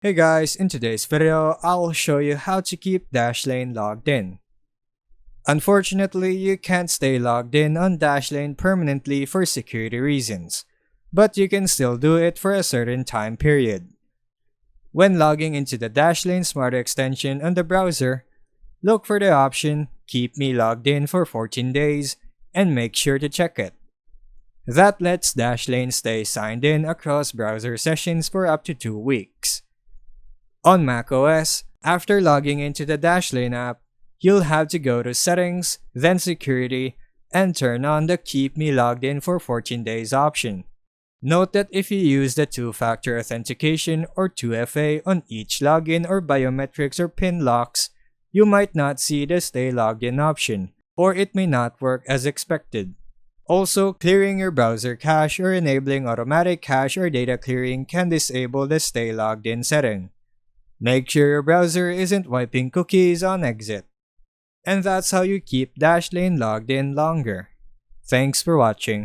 Hey guys, in today's video, I'll show you how to keep Dashlane logged in. Unfortunately, you can't stay logged in on Dashlane permanently for security reasons, but you can still do it for a certain time period. When logging into the Dashlane Smart extension on the browser, look for the option Keep Me Logged In for 14 days and make sure to check it. That lets Dashlane stay signed in across browser sessions for up to 2 weeks. On macOS, after logging into the Dashlane app, you'll have to go to Settings, then Security, and turn on the Keep Me Logged In for 14 days option. Note that if you use the two-factor authentication or 2FA on each login or biometrics or PIN locks, you might not see the Stay Logged In option, or it may not work as expected. Also, clearing your browser cache or enabling automatic cache or data clearing can disable the Stay Logged In setting. Make sure your browser isn't wiping cookies on exit. And that's how you keep Dashlane logged in longer. Thanks for watching.